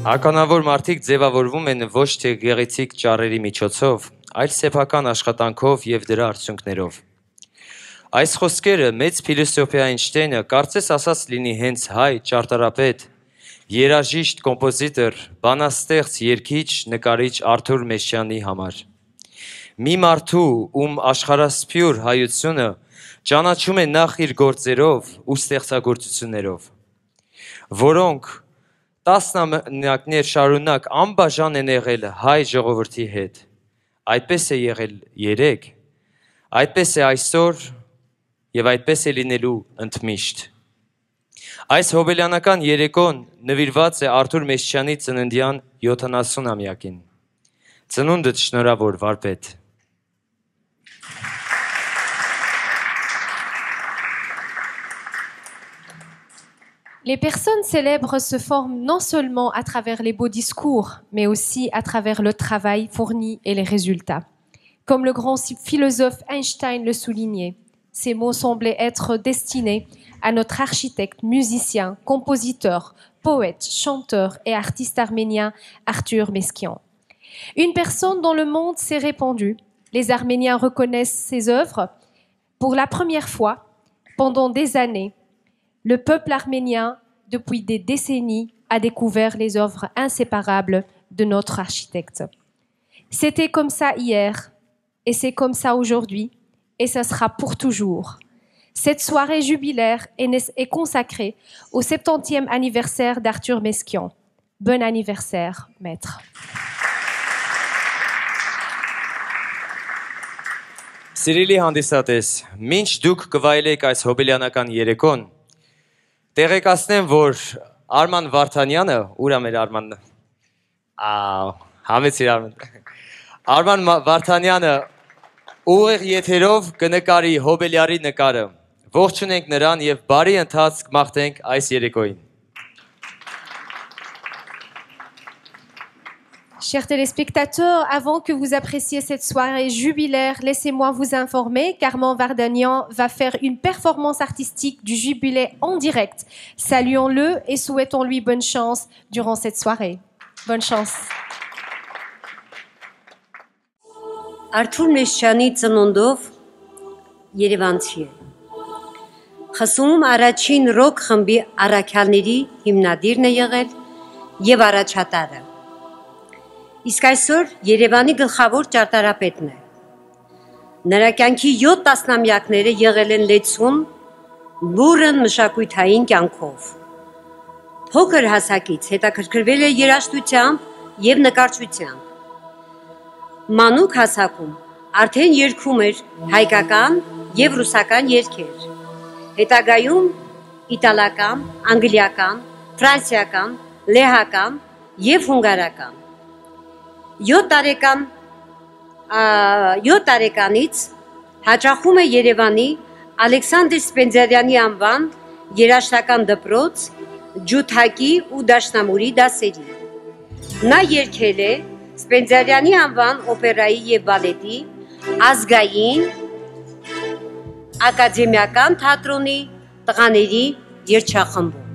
Ականավոր մարդիկ ձևավորվում են ոչ թե գեղեցիկ ճառերի միջոցով, այլ սեփական աշխատանքով և դրա արդյունքներով։ Այս խոսքերը մեծ փիլիսոփա Էյնշտեյնը կարծես ասած լինի հենց հայ, ճարտարապետ, երաժիշտ, կոմպոզիտոր, բանաստեղծ, երգիչ, նկարիչ Արթուր Մեսչյանի համար։ Մի մարդու, ում աշխարհասփյուր հայությունը ճանաչում է նախ իր գործերով ու ստեղծագործություններով, որոնք տասնամյակներ շարունակ անբաժան են եղել հայ ժողովրդի հետ։ Այդպես է եղել երեկ, այդպես է այսօր և այդպես է լինելու ընդմիշտ։ Այս հոբելյանական երեկոն նվիրված է Արթուր Մեսչյանի ծննդյան 70-ամյակին։ Ծնունդդ շնորհավոր, վարպետ։ Les personnes célèbres se forment non seulement à travers les beaux discours, mais aussi à travers le travail fourni et les résultats. Comme le grand philosophe Einstein le soulignait, ces mots semblaient être destinés à notre architecte, musicien, compositeur, poète, chanteur et artiste arménien Arthur Meskyan. Une personne dont le monde s'est répandu. Les Arméniens reconnaissent ses œuvres. Pour la première fois, pendant des années, le peuple arménien, depuis des décennies, a découvert les œuvres inséparables de notre architecte. C'était comme ça hier, et c'est comme ça aujourd'hui, et ça sera pour toujours. Cette soirée jubilaire est consacrée au 70e anniversaire d'Arthur Meskyan. Bon anniversaire, maître. Սիրելի հանդիսատես, մինչ դուք կվայելեք այս հոբելյանական երեկոն, տեղեկացնեմ, որ Արման Վարդանյանը, ուր է մեր Արմանն։ Համեցիր Արման։ Արման Վարդանյանը ուղիղ եթերով կնկարի հոբելյարի նկարը։ Ողջունենք նրան և բարի ընթացք մաղթենք այս երեկոյին։ Chers téléspectateurs, avant que vous appréciez cette soirée jubilaire, laissez-moi vous informer qu'Armand Vardanian va faire une performance artistique du jubilé en direct. Saluons-le et souhaitons-lui bonne chance durant cette soirée. Bonne chance. Արթուր Մեսչյանի ծնունդով Երևանցի է։ Խսում առաջին ռոք խմբի առաքյալների հիմնադիրն է եղել և առաջատարը։ Իսկ այսօր Երևանի գլխավոր ճարտարապետն է։ Նրա կյանքի 7 տասնամյակները եղել են լեցուն, բուռն մշակութային կյանքով։ Փոքր հասակից հետաքրքրվել է երաժշտությամբ և նկարչությամբ։ Մանուկ հասակում արդեն երգում էր հայկական և ռուսական երգեր, հետագայում իտալական, անգլիական, ֆրանսիական, լեհական և հունգարական։ 7 տարեկանից հաճախում է Երևանի Ալեքսանդր Սպենդիարյանի անվան երաժշտական դպրոց, ջութակի ու դաշնամուրի դասերի։ Նա երգել է Սպենդիարյանի անվան օպերայի և բալետի, ազգային, ակադեմիական թատրոնի տղաների երգչախմբում։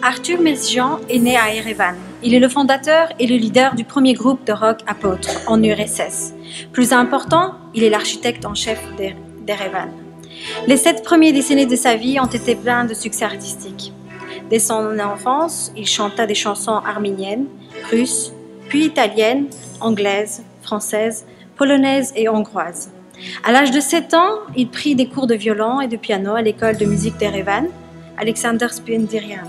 Arthur Meskyan est né à Erevan. Il est le fondateur et le leader du premier groupe de rock Apôtre en URSS. Plus important, il est l'architecte en chef d'Erevan. Les 7 premières décennies de sa vie ont été pleines de succès artistiques. Dès son enfance, il chanta des chansons arméniennes, russes, puis italiennes, anglaises, françaises, polonaises et hongroises. À l'âge de 7 ans, il prit des cours de violon et de piano à l'école de musique d'Erevan, Alexander Spendiarian.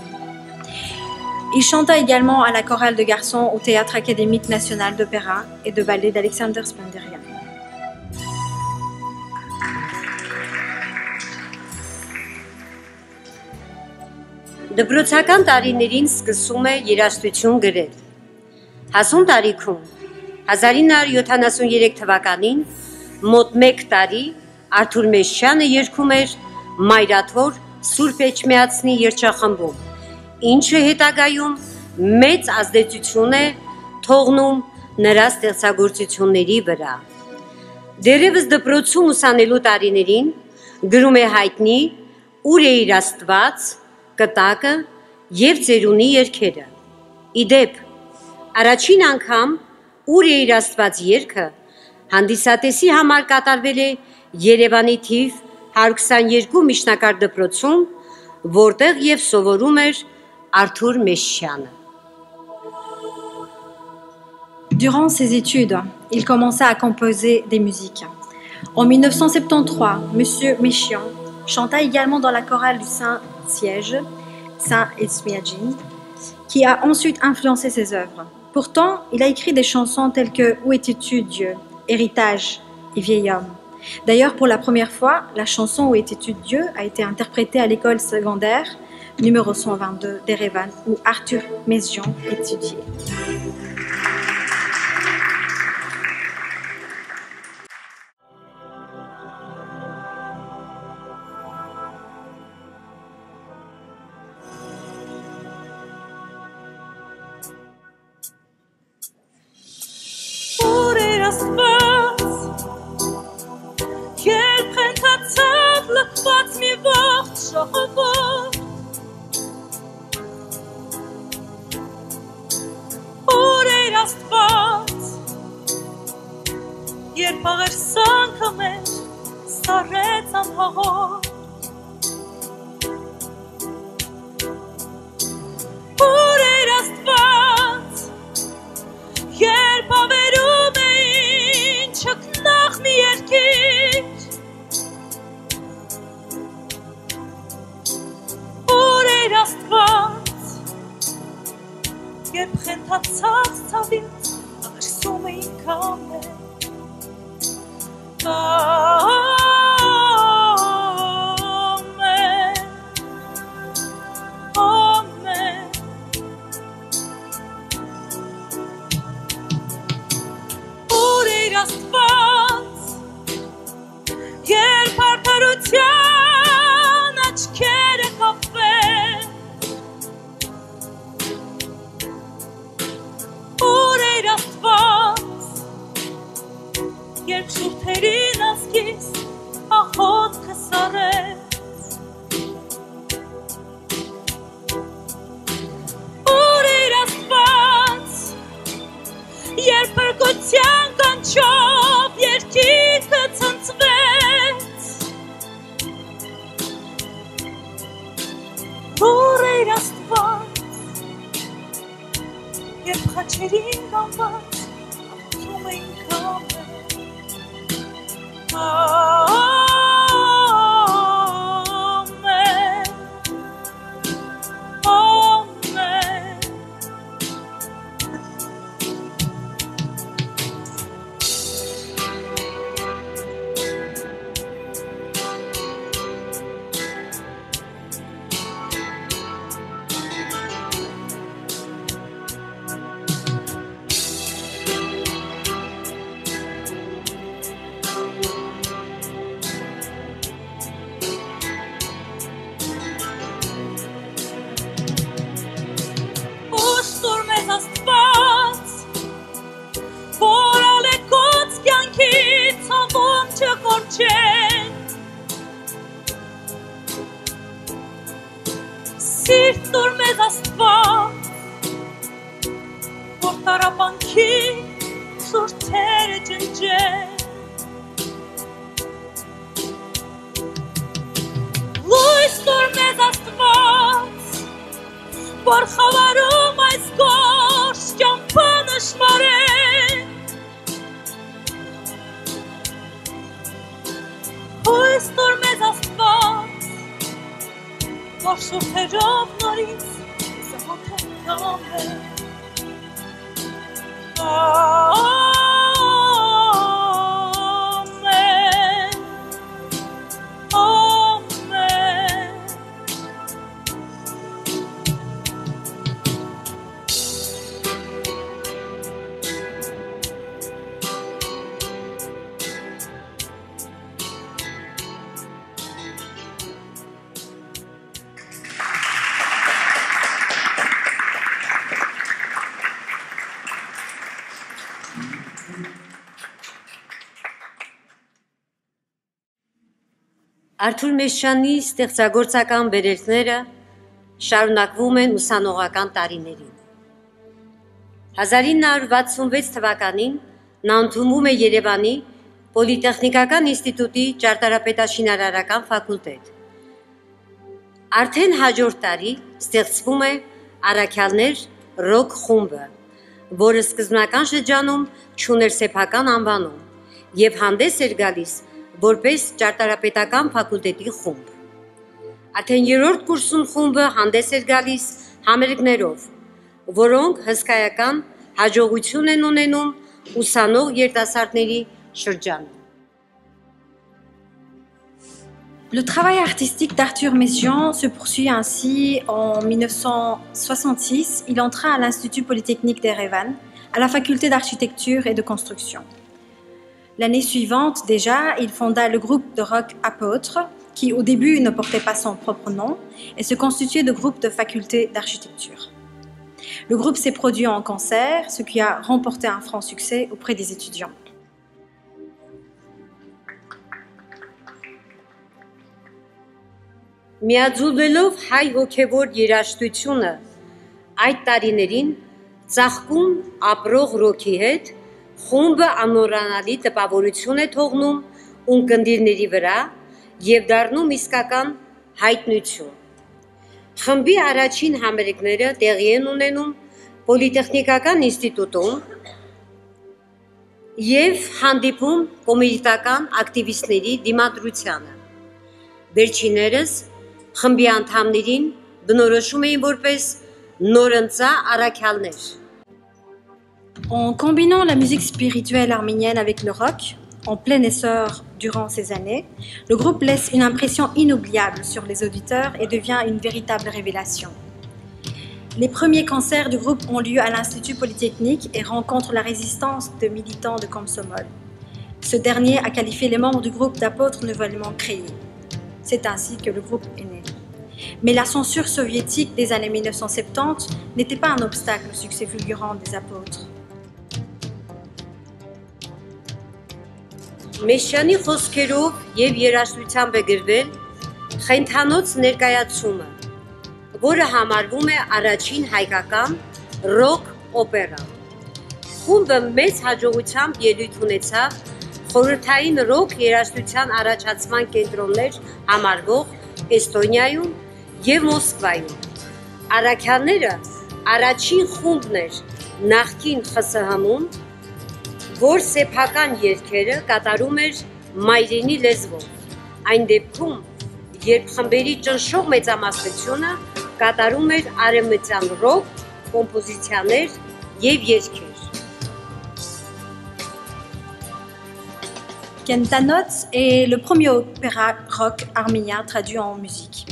Il chanta également à la chorale de garçons au Théâtre académique national d'opéra et de ballet d'Alexander Spendiarian. Դպրոցական տարիներին սկսում է երաժշտություն գրել։ Հասուն տարիքում 1973 թվականին մոտ 1 տարի Արթուր Մեսչյանը երգում էր Մայրաթոր Սուրբ Էջմիածնի երգչախմբում, ինչը հետագայում մեծ ազդեցություն է թողնում նրա ստեղծագործությունների վրա։ Դերևս դպրոցում ուսանելու տարիներին գրում է հայտնի «Ուր է իր Աստված», «Կտակը» և «Ծերունի» երգերը։ Իդեպ, առաջին անգամ «Ուր է իր Աստված» երգը հանդիսատեսի համար կատարվել է Երևանի թիվ 122 միջնակարգ դպրոցում, որտեղ և սովորում էր Արթուր Մեշչյանը։ Durant ses études, il commença à composer des musiques. En 1973, M. Méchian chanta également dans la chorale du Saint-Siège, Saint-Esmiadjin, qui a ensuite influencé ses œuvres. Pourtant, il a écrit des chansons telles que « Où étais-tu, Dieu »,« Héritage » et « Vieil homme ». D'ailleurs, pour la première fois, la chanson « Où étais-tu, Dieu » a été interprétée à l'école secondaire numéro 122 d'Erevan, où Arthur Mesjian étudiait. Երբ աղերսանքը մեր սարեց անհաղոր Ուր էր Աստված Երբ ավերում էին չքնաղ մի երկիր Ուր էր Աստված Երբ խենթացած ցավից աղերսում էին կամեր Amen, Amen. Ուր էր Աստված, երբ արդարության աչքերը կապվեն Ուր էր Աստված Երբ շուրթերին ասկիս աղոտքը սարեց Ուր էր Աստված Երբ փրկության կանչով երկինքը ցնցվեց Ուր էր Աստված Երբ խաչերին գանված աղթում էին կամեր Amen, Amen. Սիրտ տուր մեզ Աստված, որ տարապանքի շուրթերը ջնջեն Լույս տուր մեզ Աստված, որ խավարում այս գորշ կյանքը նշմարեն Հույս տուր մեզ Աստված Որ շուրթերով նորից զհոթեն կամեն Amen, Amen Արթուր Մեշյանի ստեղծագործական վերելքները շարունակվում են ուսանողական տարիներին։ 1966 թվականին նա ընդունվում է Երևանի Պոլիտեխնիկական ինստիտուտի ճարտարապետաշինարարական ֆակուլտետ։ Արդեն հաջորդ տարի ստեղծվում է Առաքյալներ ռոք խումբը, որը սկզբնական շրջանում չուներ սեփական անվանում եւ հանդես էր գալիս որպես ճարտարապետական ֆակուլտետի խումբ։ Արդեն երրորդ կուրսում խումբը հանդես էր գալիս համերգներով, որոնք հսկայական հաջողություն են ունենում ուսանող երիտասարդների շրջանում։ Le travail artistique d'Arthur Messiaen se poursuit ainsi en 1966. Il entra à l'Institut Polytechnique d'Erevan, à la faculté d'architecture et de construction. L'année suivante, déjà, il fonda le groupe de rock Apôtre, qui au début ne portait pas son propre nom et se constituait de groupes de faculté d'architecture. Le groupe s'est produit en concert, ce qui a remporté un franc succès auprès des étudiants. Միաձուլելով հայ հոգևոր երաժշտությունը այդ տարիներին ծաղկում ապրող ռոքի հետ խումբը անմոռանալի տպավորություն է թողնում ունկնդիրների վրա եւ դառնում իսկական հայտնություն։ Խմբի առաջին համերգները տեղի են ունենում Պոլիտեխնիկական ինստիտուտում եւ հանդիպում կոմունիտական ակտիվիստների դիմադրությանը։ Վերջիներս խմբի անդամներին բնորոշում էին որպես նորընծա առաքյալներ։ En combinant la musique spirituelle arménienne avec le rock, en plein essor durant ces années, le groupe laisse une impression inoubliable sur les auditeurs et devient une véritable révélation. Les premiers concerts du groupe ont lieu à l'Institut Polytechnique et rencontrent la résistance de militants de Komsomol. Ce dernier a qualifié les membres du groupe d'apôtres nouvellement créés. C'est ainsi que le groupe est né. Mais la censure soviétique des années 1970 n'était pas un obstacle au succès fulgurant des apôtres. Մեշյանի խոսքերով եւ երաժշտությամբ է գրվել Խենթանոց ներկայացումը, որը համարվում է առաջին հայկական ռոք օպերա։ Խումբը մեծ հաջողությամբ ելույթ ունեցավ խորհրդային ռոք երաժշտության առաջացման կենտրոններ համարվող Էստոնիայում եւ Մոսկվայում։ Առաքյալները առաջին խումբն էր նախկին ԽՍՀՄ-ում, որ սեփական երգերը կատարում էր մայրենի լեզվով։ Այն դեպքում, երբ խմբերի ճնշող մեծամասնությունը կատարում էր արևմտյան ռոք, կոմպոզիցիաներ եւ երգեր։ Kentanots est le premier opéra rock arménien traduit en musique.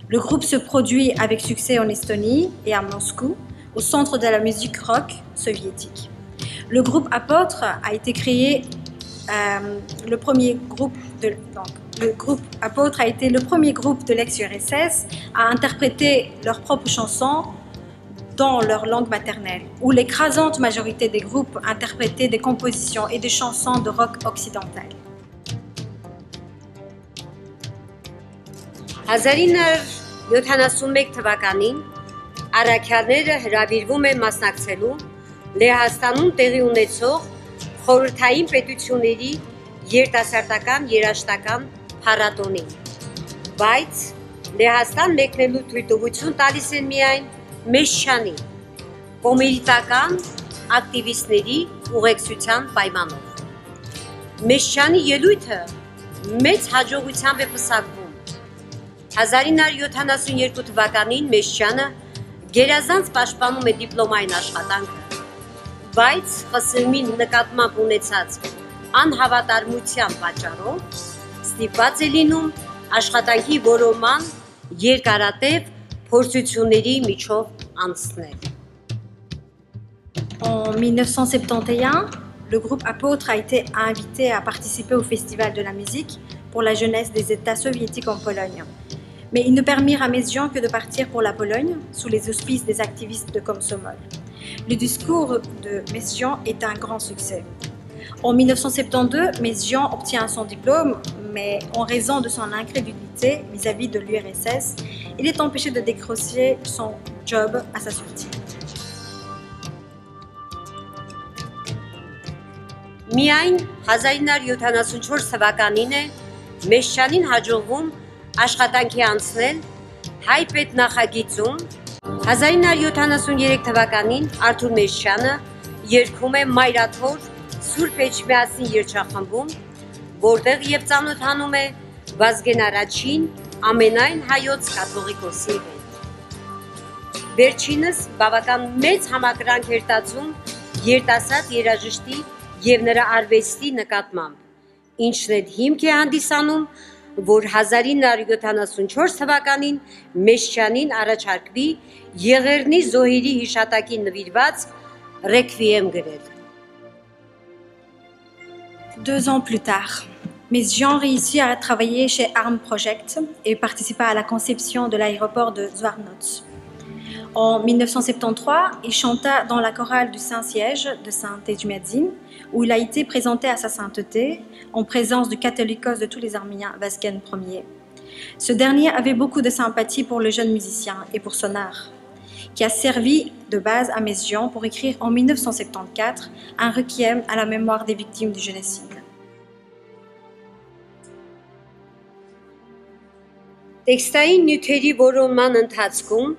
Le groupe se produit avec succès en Estonie et à Moscou, au centre de la musique rock soviétique. Le groupe Apôtre a été créé, le groupe Apôtre a été le premier groupe de l'ex-URSS à interpréter leurs propres chansons dans leur langue maternelle, où l'écrasante majorité des groupes interprétaient des compositions et des chansons de rock occidental. 1971 թվականին առաքյալները հրավիրվում են մասնակցելու Լեհաստանում տեղի ունեցող խորհրդային պետությունների երիտասարդական երաժշտական փառատոնին։ Բայց Լեհաստան մեկնելու թույլտվություն տալիս են միայն Մեշյանի կոմունիտական ակտիվիստների ուղեկցության պայմանով։ Մեշյանի ելույթը մեծ հաջողությամբ է պսակվում։ 1972 թվականին Մեշյանը գերազանց պաշտպանում է դիպլոմային աշխատանքը, բայց ԽՍՀՄ-ի նկատմամբ ունեցած անհավատարմության պատճառով ստիպված է լինում աշխատանքի որոնման երկարատև փորձությունների միջով անցնել։ En 1971, le groupe Apôtre a été invité à participer au Festival de la musique pour la jeunesse des États soviétiques en Pologne. Mais ils ne permirent à Messiaen que de partir pour la Pologne sous les auspices des activistes de Komsomol. Le discours de Messiaen est un grand succès. En 1972, Messiaen obtient son diplôme, mais en raison de son incrédulité vis-à-vis de l'URSS, il est empêché de décrocher son job à sa sortie. Միայն 1974 թվականին է Մեշչյանին հաջողվում աշխատանքի անցնել հայ պետնախագիծում։ 1973 թվականին Արթուր Մեշչյանը երգում է Մայրաթոր Սուրբ Էջմիածնի երգչախմբում, որտեղ եւ ծանոթանում է Վազգեն Արաչին ամենայն հայոց կաթողիկոսի հետ։ Վերջինս բավական մեծ համակրանք էր տածում երիտասարդ երաժշտի եւ նրա արվեստի նկատմամբ, ինչն էլ հիմք է հանդիսանում, որ 1974 թվականին Մեշչյանին առաջարկվի Եղեռնի զոհերի հիշատակին նվիրված ռեկվիեմ գրել։ 2 ans plus tard, Messiaen réussit à travailler chez Arm Project et participa à la conception de l'aéroport de Zwartnots. En 1973, il chanta dans la chorale du Saint-Siège de Saint-Edmadzin, où il a été présenté à sa sainteté en présence du catholicos de tous les Arméniens, Vazgen Ier. Ce dernier avait beaucoup de sympathie pour le jeune musicien et pour son art, qui a servi de base à Messiaen pour écrire en 1974 un requiem à la mémoire des victimes du génocide. Տեքստային նյութերի որոնման ընթացքում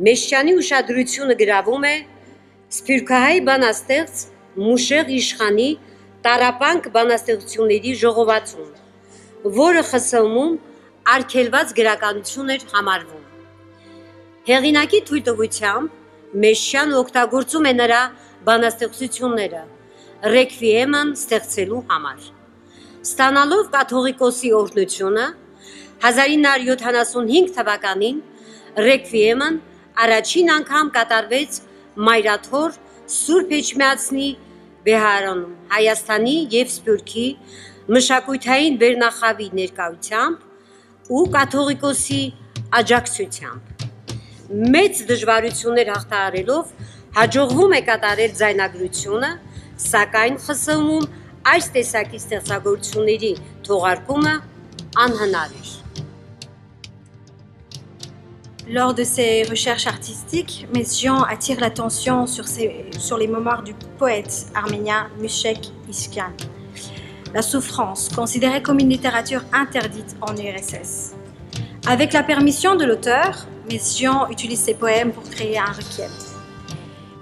Մեշչյանի ուշադրությունը գրավում է Սփյուռքահայ բանաստեղծ Մուշեղ Իշխանի տարապանք բանաստեղծությունների ժողովածուն, որը ԽՍՀՄ-ում արգելված գրականություն էր համարվում։ Հեղինակի թույլտվությամբ Մեշչյանը օգտագործում է նրա բանաստեղծությունները ռեկվիեմն ստեղծելու համար։ Ստանալով կաթողիկոսի օրհնությունը 1975 թվականին ռեկվիեմն առաջին անգամ կատարվեց Մայրաթոր Սուրբ Էջմիածնի Բեհարանում Հայաստանի եւ Սփյուռքի մշակութային վերնախավի ներկայությամբ ու կաթողիկոսի աջակցությամբ։ Մեծ դժվարություններ հաղթահարելով հաջողվում է կատարել ձայնագրությունը, սակայն ԽՍՀՄ-ում այս տեսակի ստեղծագործությունների թողարկումը անհնար էր։ Lors de ses recherches artistiques, Messiaen attire l'attention sur les mémoires du poète arménien Moushek Ishkan. La souffrance, considérée comme une littérature interdite en URSS. Avec la permission de l'auteur, Messiaen utilise ses poèmes pour créer un requiem.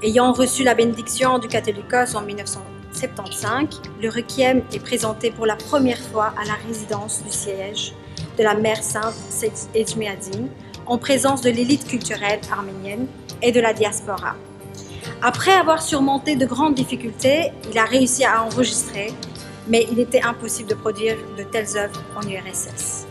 Ayant reçu la bénédiction du catholicos en 1975, le requiem est présenté pour la première fois à la résidence du siège de la mère sainte Edmadzin, en présence de l'élite culturelle arménienne et de la diaspora. Après avoir surmonté de grandes difficultés, il a réussi à enregistrer, mais il était impossible de produire de telles œuvres en URSS.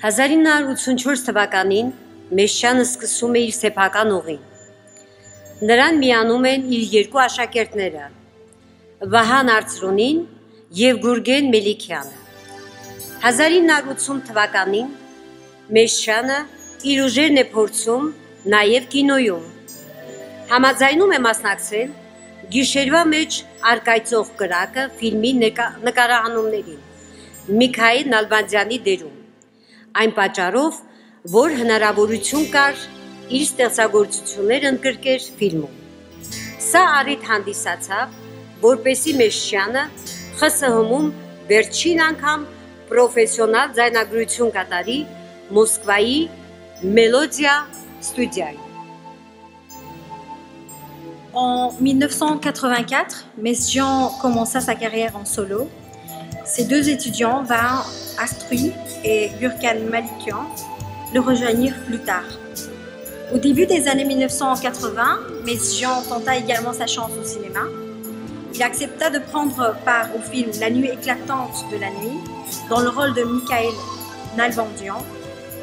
1984 թվականին Մեշչյանը սկսում է իր սեփական ուղին։ Նրան միանում են իր երկու աշակերտները՝ Վահան Արծրունին և Գուրգեն Մելիքյանը։ 1980 թվականին Մեշչյանը իր ուժերն է փորձում նաև կինոյում։ Համաձայնում է մասնակցել «Գիշերվա մեջ առկայծող կրակը» ֆիլմի նկարահանումներին Միքայել Նալբանդյանի դերում, այն պատճառով, որ հնարավորություն կար իր ստեղծագործությունները ընդգրկել ֆիլմում։ Սա առիթ հանդիսացավ, որպեսզի Մեշչյանը ԽՍՀՄ-ում վերջին անգամ պրոֆեսիոնալ ձայնագրություն կատարի Մոսկվայի Մելոդիա ստուդիայում։ En 1984, Mesjian commença sa carrière en solo. Ses deux étudiants, Vahan Artsruni et Gürkan Malikian, le rejoignirent plus tard. Au début des années 1980, Mesjian tenta également sa chance au cinéma. Il accepta de prendre part au film La nuit éclatante de la nuit, dans le rôle de Michael Nalbandian,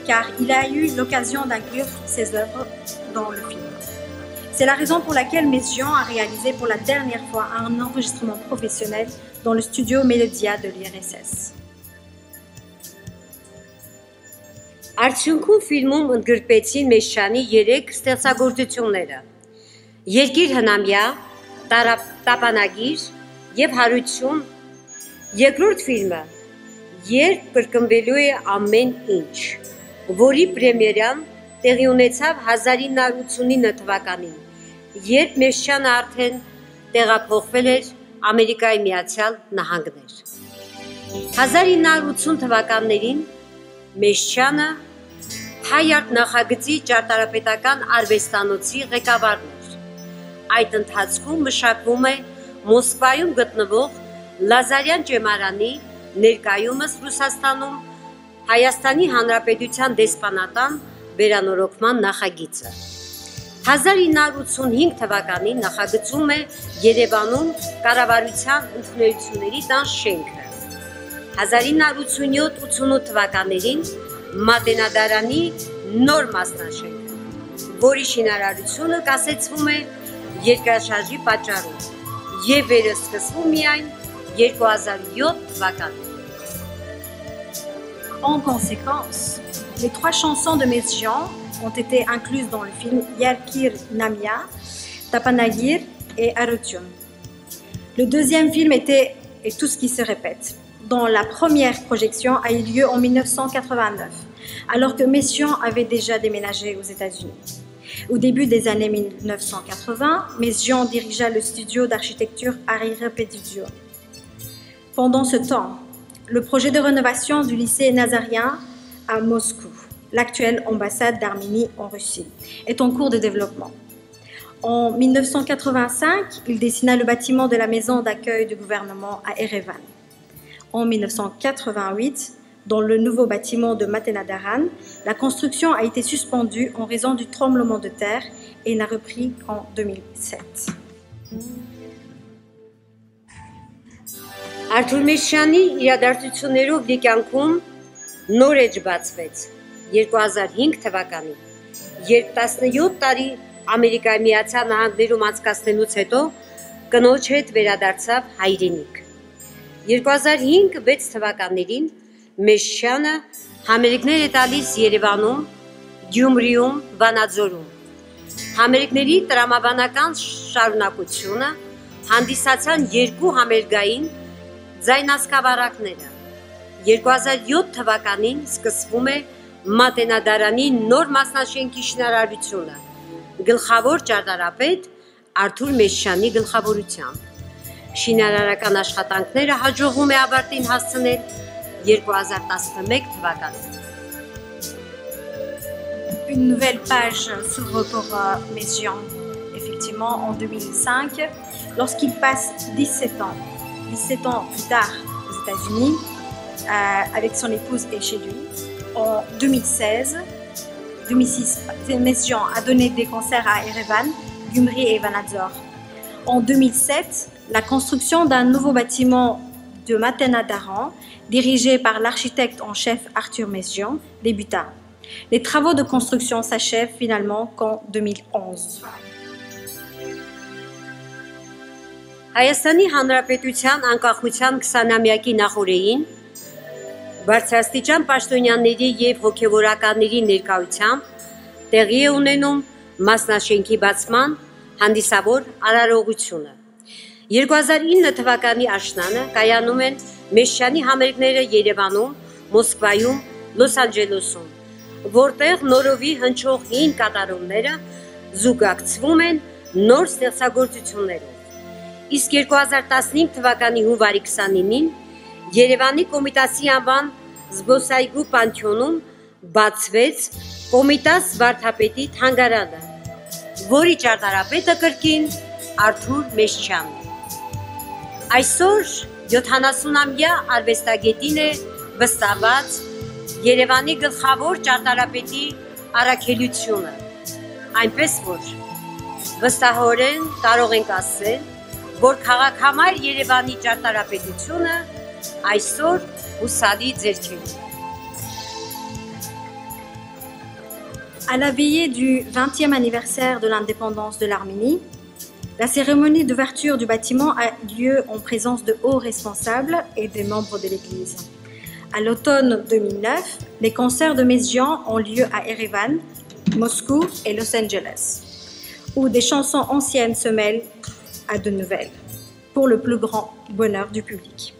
car il a eu l'occasion d'inclure ses œuvres dans le film. C'est la raison pour laquelle Mesjian a réalisé pour la dernière fois un enregistrement professionnel dans le studio Melodia de l'IRSS. Արդյունքում ֆիլմում ընդգրկվեցին Մեշչյանի 3 ստեղծագործությունները՝ «Երկիր հնամյա», «Տապանագիր» և «Հարություն», երկրորդ ֆիլմը «Երբ կրկնվելու է ամեն ինչ», որի պրեմիերան տեղի ունեցավ 1989 թվականին, երբ Մեշչյանը արդեն տեղափոխվել էր Ամերիկայի Միացյալ Նահանգներ։ 1980 թվականներին Մեշչյանը Հայ արտնախագծի ճարտարապետական արվեստանոցի ղեկավարն էր։ Այդ ընթացքում մշակվում է Մոսկվայում գտնվող Լազարյան ճեմարանի, ներկայումս Ռուսաստանում Հայաստանի Հանրապետության դեսպանատան վերանորոգման նախագիծը։ 1985 թվականին նախագծում է Երևանում կառավարության ընդունելությունների տան շենքը։ 1987-88 թվականներին Մատենադարանի նոր մասնաշենքը, որի շինարարությունը կասեցվում է երկրաշարժի պատճառով և վերսկսվում միայն 2007 թվականին։ En conséquence, les 3 chansons de Mesjian ont été incluses dans le film Yerkir Namia, Tapanagir et Arutun. Le deuxième film était Et tout ce qui se répète, dont la première projection a eu lieu en 1989, alors que Mesjian avait déjà déménagé aux États-Unis. Au début des années 1980, Mesjian dirigea le studio d'architecture Hariri Petitio. Pendant ce temps, le projet de rénovation du lycée nazarien à Moscou, l'actuelle ambassade d'Arménie en Russie, est en cours de développement. En 1985, il dessina le bâtiment de la maison d'accueil du gouvernement à Erevan. En 1988, dans le nouveau bâtiment de Matenadaran, la construction a été suspendue en raison du tremblement de terre et n'a repris qu'en 2007. Արթուր Մեշչյանի իրադարձություններով իր կյանքում նոր էջ բացվեց 2005 թվականին, երբ 17 տարի Ամերիկայի Միացյալ Նահանգներում անցկացնելուց հետո կնոջ հետ վերադարձավ հայրենիք։ 2005-6 թվականներին Մեշչյանը համերգներ է տալիս Երևանում, Գյումրիում, Վանաձորում։ Համերգների տրամաբանական շարունակությունը հանդիսացան երկու համերգային ձայնասկավառակները։ 2007 թվականին սկսվում է Մատենադարանի նոր մասնաշենքի շինարարությունը, գլխավոր ճարտարապետ Արթուր Մեշչյանի գլխավորությամբ։ Շինարարական աշխատանքները հաջողվում է ավարտին հասցնել 2011 թվականին։ Une nouvelle page s'ouvre pour Messiaen, effectivement en 2005, lorsqu'il passe 17 ans plus tard aux États-Unis, avec son épouse et chez lui. En 2006, Messiaen a donné des concerts à Erevan, Gyumri et Vanadzor. En 2007, la construction d'un nouveau bâtiment de Matena-Daran, dirigé par l'architecte en chef Arthur Messiaen, débuta. Les travaux de construction s'achèvent finalement qu'en 2011. Հայաստանի Հանրապետության անկախության 20-ամյակի նախօրեին բարձրաստիճան պաշտոնյաների և հոգևորականների ներկայությամբ տեղի է ունենում մասնաշենքի բացման հանդիսավոր արարողությունը։ 2009 թվականի աշնանը կայանում են Մեշչյանի համերգները Երևանում, Մոսկվայում, Լոս Անջելեսում, որտեղ նորովի հնչող հին կատարումները զուգակցվում են նոր ստեղծագործություններով։ Իսկ 2015 թվականի հունվարի 29-ին Երևանի Կոմիտասի անվան զբոսայգու պանթեոնում բացվեց Կոմիտաս վարդապետի թանգարանը, որի ճարտարապետը կրկին Արթուր Մեշչյանն է։ Այսօր 70-ամյա արվեստագետին է վստահված Երևանի գլխավոր ճարտարապետի առաքելությունը, այնպես որ վստահորեն կարող ենք ասել, որ քաղաքամար Երևանի ճարտարապետությունը այսօր հուսալի ձեռքերում է։ À la veillée du 20e anniversaire de l'indépendance de l'Arménie, la cérémonie d'ouverture du bâtiment a lieu en présence de hauts responsables et des membres de l'Église. À l'automne 2009, les concerts de Messiaen ont lieu à Erevan, Moscou et Los Angeles, où des chansons anciennes se mêlent à de nouvelles, pour le plus grand bonheur du public.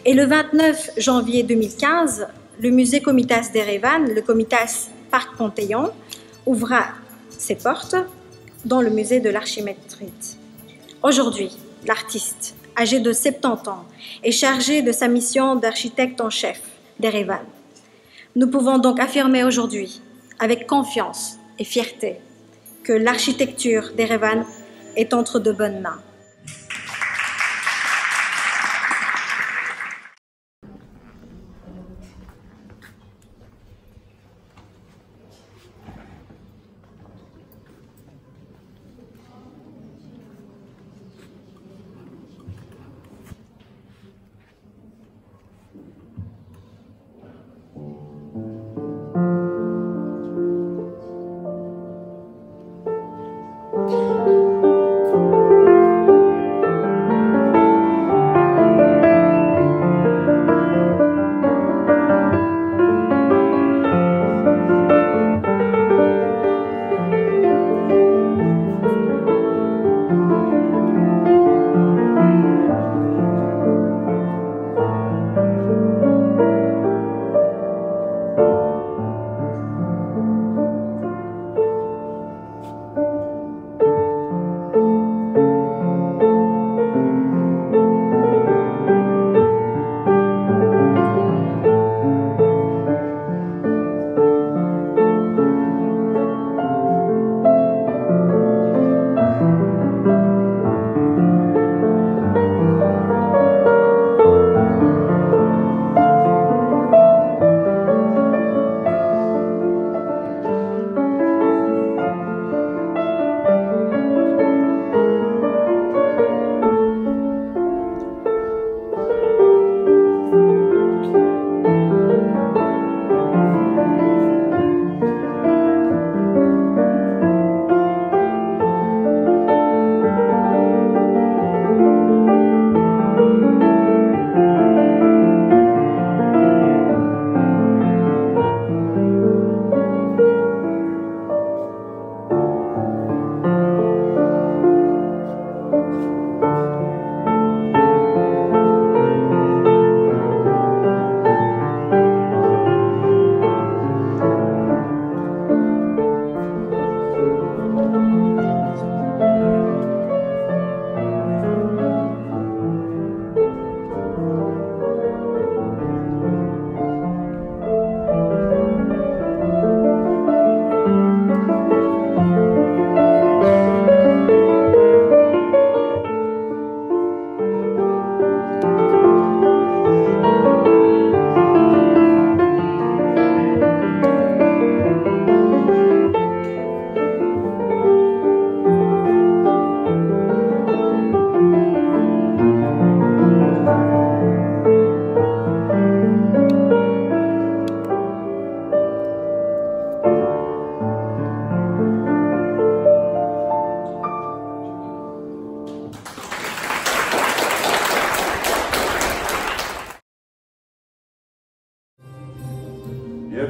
Et le 29 janvier 2015, le musée Komitas d'Erevan, le Komitas Parc Panthéon, ouvra ses portes dans le musée de l'Archimétrite. Aujourd'hui, l'artiste, âgé de 70 ans, est chargé de sa mission d'architecte en chef d'Erevan. Nous pouvons donc affirmer aujourd'hui, avec confiance et fierté, que l'architecture d'Erevan est entre de bonnes mains.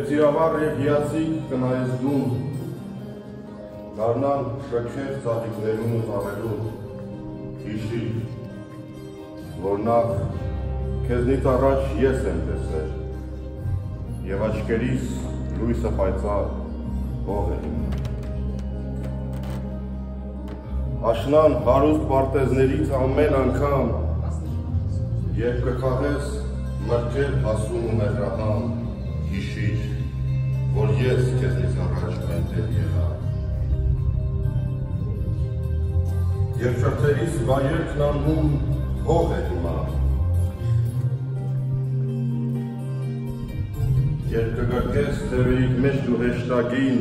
Երբ սիրավար և հիացիկ կնայես դուն, դառնան շքեղ ծաղիկներում ու ծառերում, հիշիր, որ նախ քեզնից առաջ ես եմ տեսել, և աչքերիս լույսը պայծառ հող է իմ։ Աշնան հարուստ պարտեզներից ամեն անգամ, երբ կքաղես մրգել հասուն ու մեղրահան, հիշիր, որ ես քեզնից առաջ այնտեղ եղա։ Երբ շրթերիս վայելքն անհուն հող է հիմա, երբ կգրկես թևերիդ մեջ դու հեշտագին,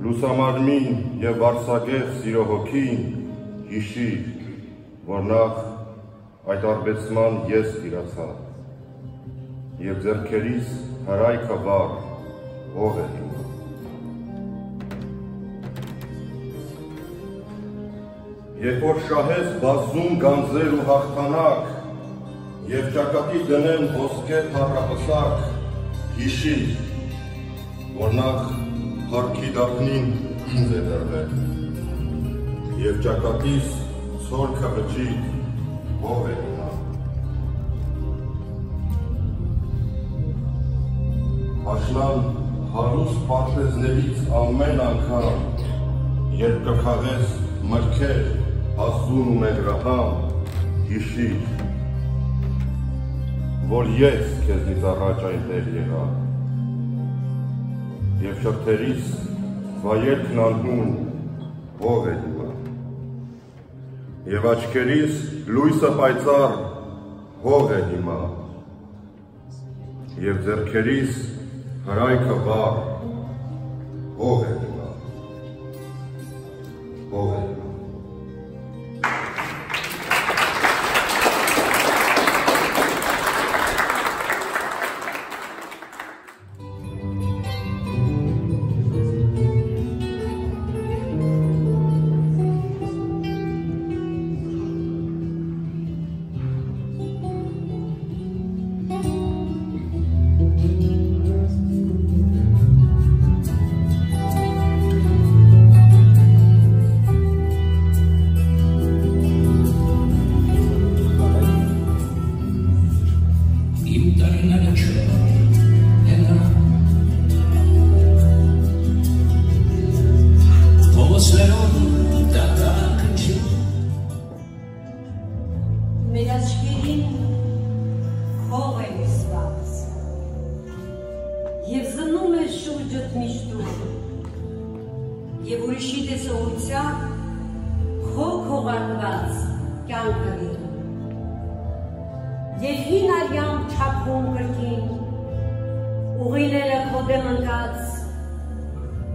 լուսամարմին և վարսագեղ սիրո հոգին, հիշիր, որ նախ այդ արբեցման ես իրացա, և ձեռքերիս հրայքը վար, հող է հիմա։ Երբ որ շահես բազում գանձեր ու հաղթանակ, և ճակատի դնեն ոսկե փառապսակ, հիշիր, որ նախ հարքի դափնին ինձ է դրվել, և ճակատիս ցորքը վճիտ հող է հիմա։ Աշնան հարուստ պարտեզներից ամեն անգամ, երբ կքաղես մրգեր հասուն ու մեղրահան, հիշիր, որ ես քեզնից առաջ այնտեղ եղա, և շրթերիս վայելքն անհուն հող է հիմա, և աչքերիս լույսը պայծառ հող է հիմա, և ձեռքերիս հրայքը վառ հող է հիմա, հող է հիմա։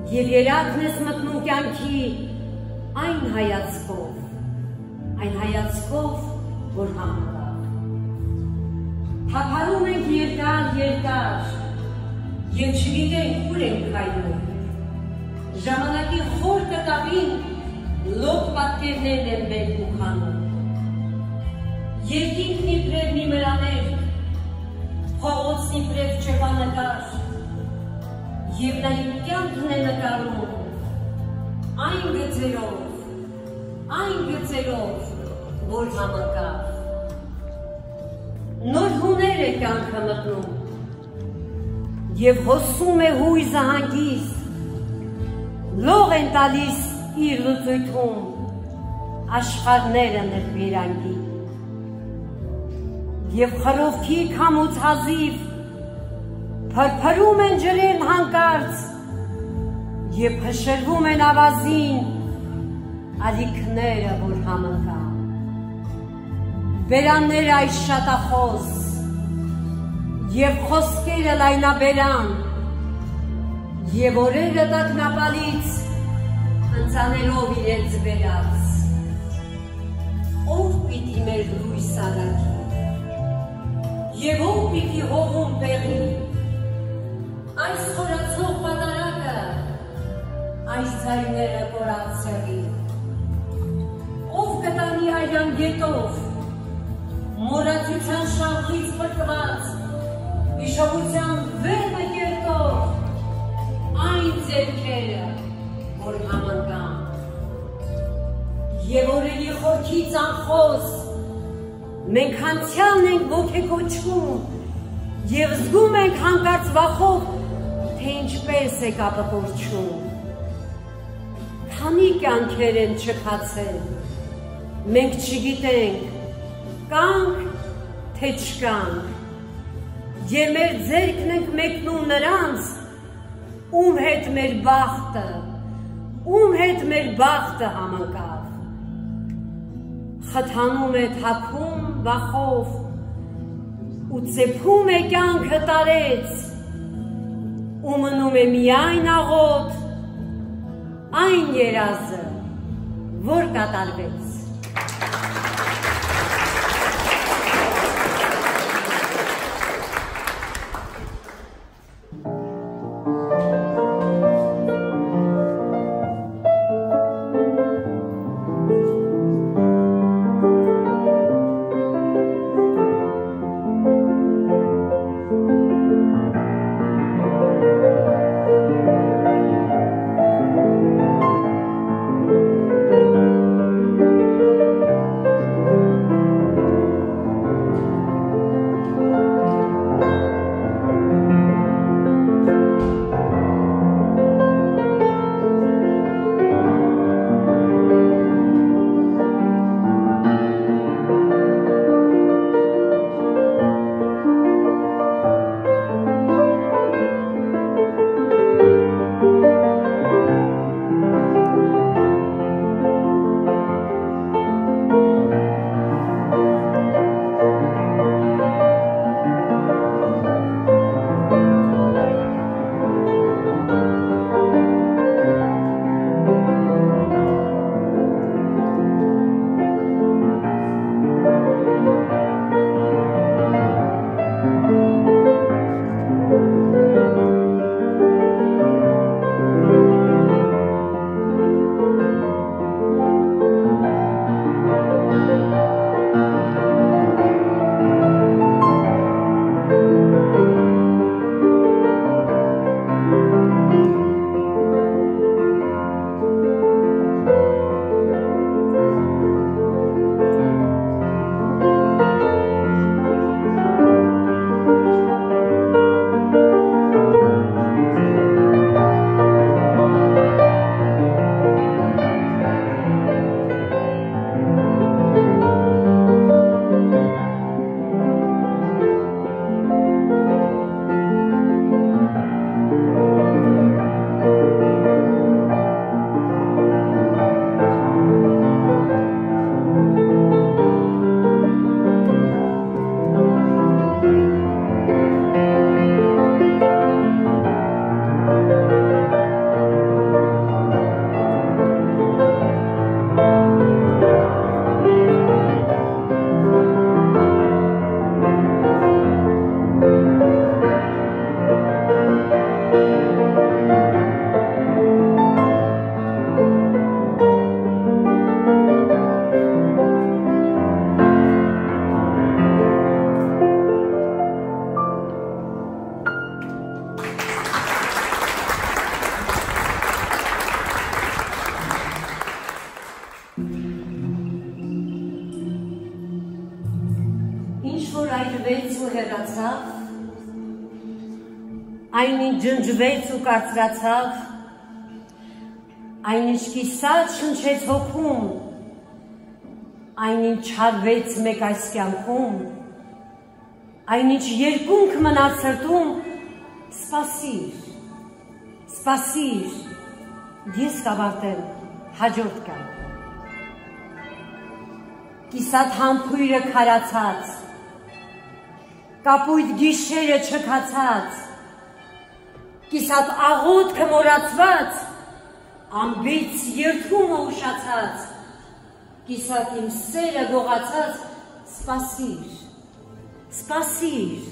Եվ երակն ես մտնում կյանքի այն հայացքով, որ համակավ։ Թափարում ենք երկար, և չգիտենք ուր ենք քայլում։ Ժամանակի խոր կտավին լոկ պատկերներն են մենք ու խանում։ Երկինքն իբրև մի մրաներ, փողոցն իբրև չեղանակար, և նա իմ կյանքն է նկարում, այն գծերով, որ համակավ։ Նոր հուներ է կյանքը մտնում, և հոսում է հույզը հանգիստ, լող են տալիս իր լուծույթում, աշխարհները նրբերանգի, և խռովքի քամուց հազիվ, փրփրում են ջրերն հանկարծ և փշրվում են ավազին ալիքները, որ համընկան։ Բերանները այս շատախոս և խոսքերը լայնաբերան և օրերը տագնապալից ընծանելով իրենց բերած։ Ով պիտի մեր լույս առակի և ով պիտի հողում պեղի այս խորացող պատարակը, այս ձայները կորած սեղի, ով կտանի այրան գետով, մորացության շաղից պրկված, Իշողության վերը կերտող այն ձերքերը, որ համընկան, և օրերի խորքից անխոս, մենք անցյալն ենք ոգեկոչվում և զգում ենք հանկարծ վախով, թե ինչպես է կապը կորչում։ Քանի կյանքեր են չքացել, մենք չգիտենք, կանք, թե չկանք, և մեր ձերքն ենք մեկնում նրանց, ում հետ մեր բախտը համընկավ, խթանում է թափում վախով, ու ծեփում է կյանքը տարեց, ու մնում է միայն աղոտ, այն երազը, որ կատարվեց։ որ այրվեց ու հեռացավ, այնին ջնջվեց ու կարծրացավ, այնինչ կիսած շնչեց հոգում, այնին չարվեց մեկ այս կյանքում, այնինչ երկունք մնաց սրտում, սպասիր, սպասիր, ես կավարտեմ հաջորդ կյանք։ Կիսատ համբույրը քարացած, կապույտ գիշերը չքացած, կիսատ աղոթքը մոռացված, ամբից երդումը ուշացած, կիսատ իմ սերը գողացած, սպասիր, սպասիր,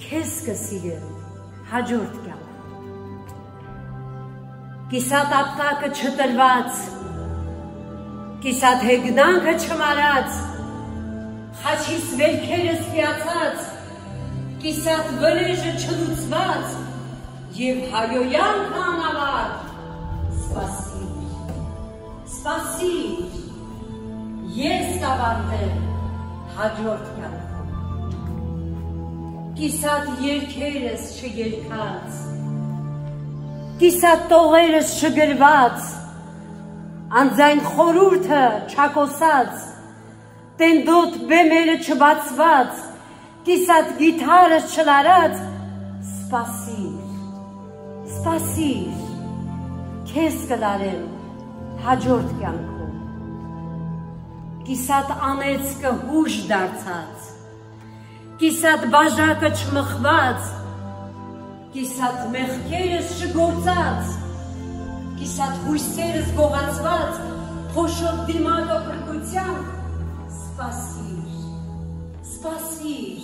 քեզ կսիրեմ հաջորդ կյանք։ Կիսատ ապտակը չտրված, կիսատ հեգնանքը չմարած, խաչիս վերքերս հիացած, կիսատ վրեժը չլուծված և հայոյան կանավար, սպասիր, ես կավարտեմ հաջորդ կյանքում, կիսատ երկերս չերքած, կիսատ տողերս չգրված, անձայն խորուրդը չակոսած, տենդոտ բեմերը չբացված, կիսատ գիթարս չլարած, սպասիր, քեզ կլարեմ հաջորդ կյանքում, կիսատ անեծքը հուշ դարձած, կիսատ բաժակը չմխված, կիսատ մեղքերս չգործած, կիսատ հույսերս գողացված, փոշոտ դիմակը փրկությամբ, սպասիր,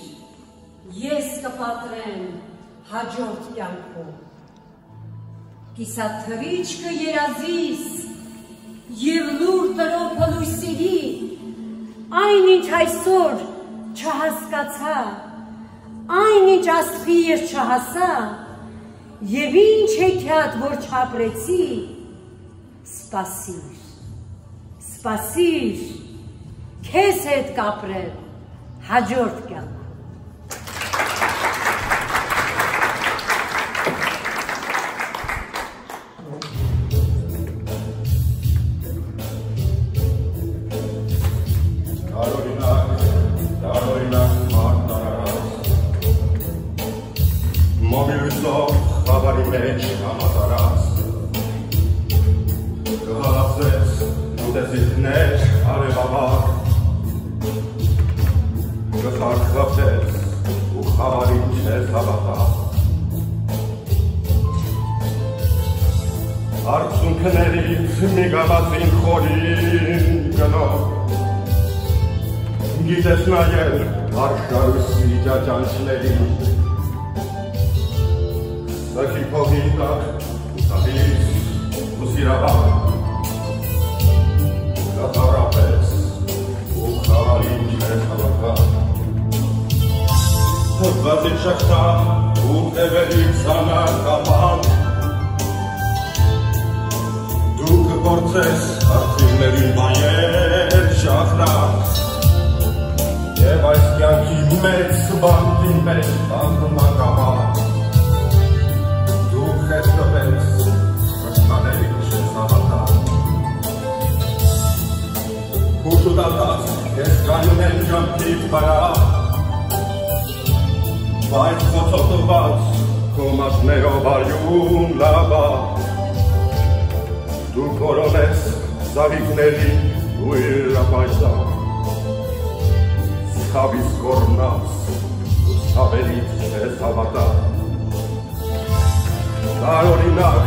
ես կպատրեմ հաջորդ կյանքում, կիսատ թրիչքը երազիս և լուր տրոփը լույսերի, այն ինչ այսօր չհասկացա, այն ինչ աստղի ես չհասա, և ինչ հեքիաթ որ չապրեցի, սպասիր, քեզ հետ կապրեմ հաջորդ կյանքում։ Տարօրինակ մարտարարած, մոմիլուսով խավարի մեջ համատարած, կհալացեց ուտեսիքներ արևավար, կխարխրացեց ու խավարին չես հավատա, արցունքներից մի գամացին խորին գնով, գիտես նայել արշարուսի ճաճանչներին, սխի փողի տակ ու տաղից ու սիրավար, կատարապես ու խավարին չես հավատա, հոդվածից շախտա ու թևերից սանար կապան, դու կգործես արտիվներին բաներ շախնակ, և այս կյանքի մեծ բանտի մեջ անդմակավար, դու խեստվեց վշտաների չես հավատա, հուշուտատած ես գայում են ճամքիվ պարա, բայց խոցոտված քո մաշներով արյուն լաբա, դու կորոնես զավիքների ու իրապայսակ, Ցավից կորնած ու ցավերից չես հավատա, տարօրինակ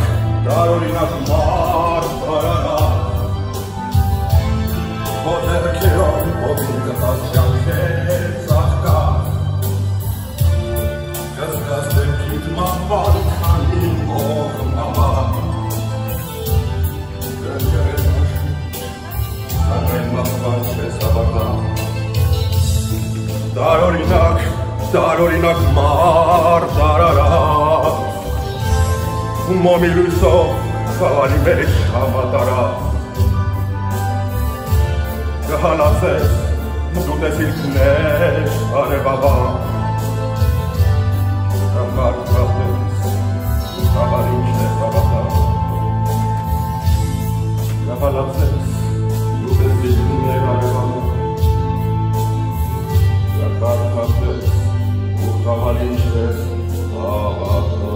մարտարարած, քո ձեռքերով ոտին գտած ջանքեր ծաղկած, կզգաս դեմքիդ մահվան քանի մողմավար, գրգրես մաշուտ, սակայն մահվան չես հավատա, տարօրինակ մարտարարած, մոմի լույսով խավարի մեջ համատարած, կհալացես ուտեսիքներ արևավար, կխարխրացես ու խավարին չես հավատա, կհալացես ուտեսիքներ արևավար, Կարգացես ու խավարին չես հավատա։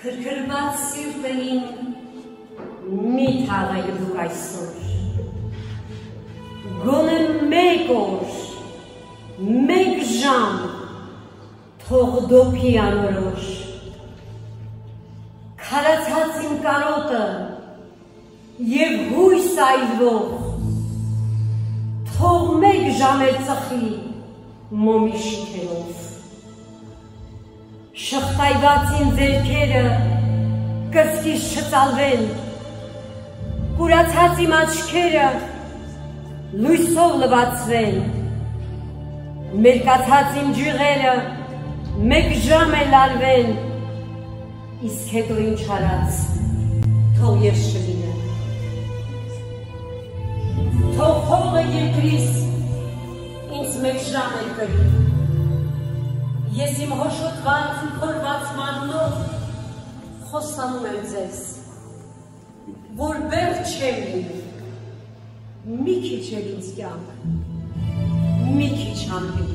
Քրքրված սիրտերին մի թաղեք դուք այսօր, գոնե մեկ օր, մեկ ժամ թող դոփի անորոշ, քարացած իմ կարոտը և հույս այրվող, թող մեկ ժամ էլ ծխի մոմի շիքերով, Շղթայված իմ ձերքերը կրծքիս չծալվեն, կուրացած իմ աչքերը լույսով լվացվեն, մերկացած իմ ջիղերը մեկ ժամ էլ լալվեն, իսկ հետո ինչ արած, թող ես չլինեմ։ Թող հողը երկրիս ինձ մեկ ժամ էլ կրի, ես իմ հոշոտված ու փորված մարմնով խոստանում եմ ձեզ, որ բեռ չեմ լինի, մի քիչ էլ ինձ կյանք, մի քիչ համբի։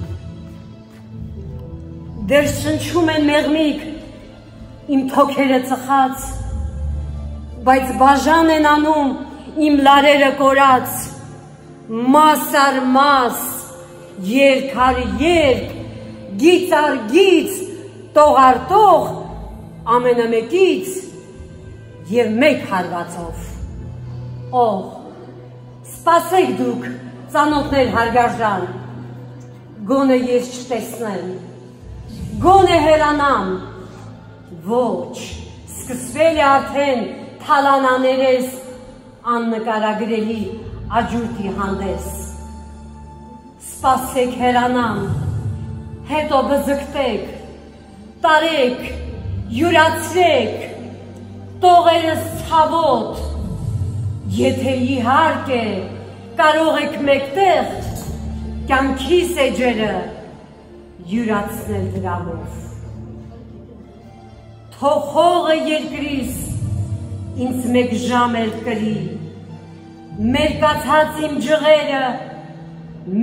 Դեռ շնչում են մեղմիկ, իմ թոքերը ծխած, բայց բաժան են անում իմ լարերը կորած, մաս առ մաս, երկ առ երկ, գիծ առ գիծ, տող առ տող, ամենը մեկից և մեկ հարվածով։ Օղ, սպասեք դուք, ծանոթներ հարգարժան, գոնե ես չտեսնեմ, գոնե հերանամ, ոչ, սկսվել է արդեն թալանաներես աննկարագրելի աջուրդի հանդես։ Սպասեք հերանամ, հետո բզկտեք, տարեք, յուրացրեք, տողերս ցավոտ, եթե իհարկե կարող եք մեկտեղ կյանքիս էջերը յուրացնել դրամով։ Թող հողը երկրիս ինձ մեկ ժամ էլ կրի, մերկացած իմ ջղերը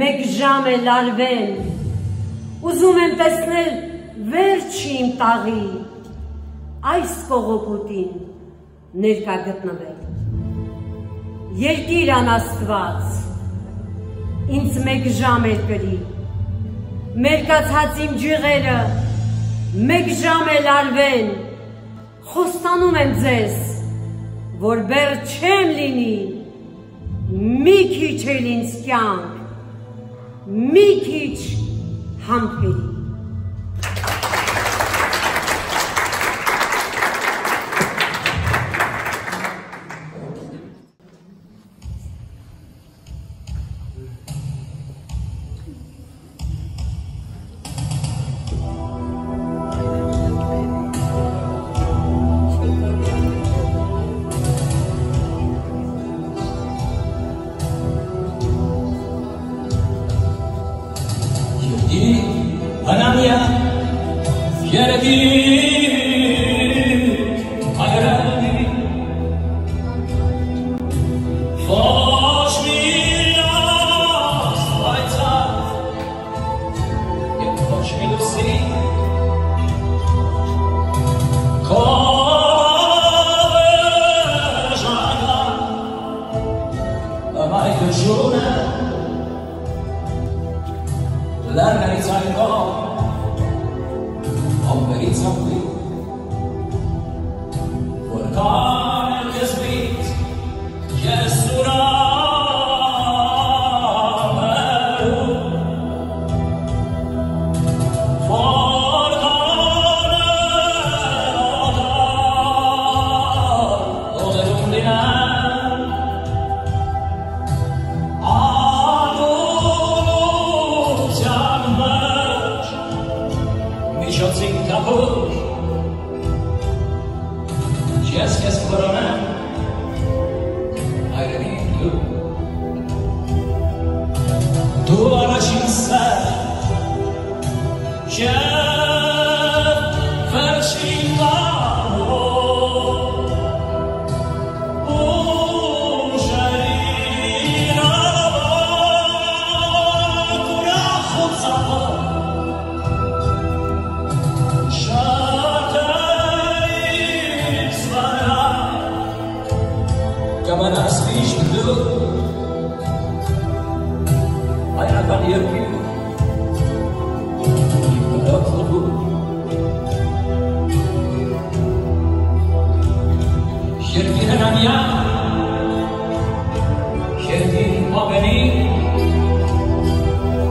մեկ ժամ էլ լալվեն, ուզում եմ տեսնել վերջի իմ տաղի, այս կողոպուտին ներկա գտնվել։ Երկիր անաստված, ինձ մեկ ժամ էլ կրի, մերկացած իմ ջղերը մեկ ժամ էլ լալվեն, խոստանում եմ ձեզ, որ բեռ չեմ լինի, մի քիչ էլ ինձ կյանք, մի քիչ համբերի։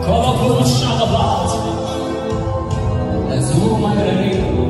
Come on, shut up, as you, my enemy.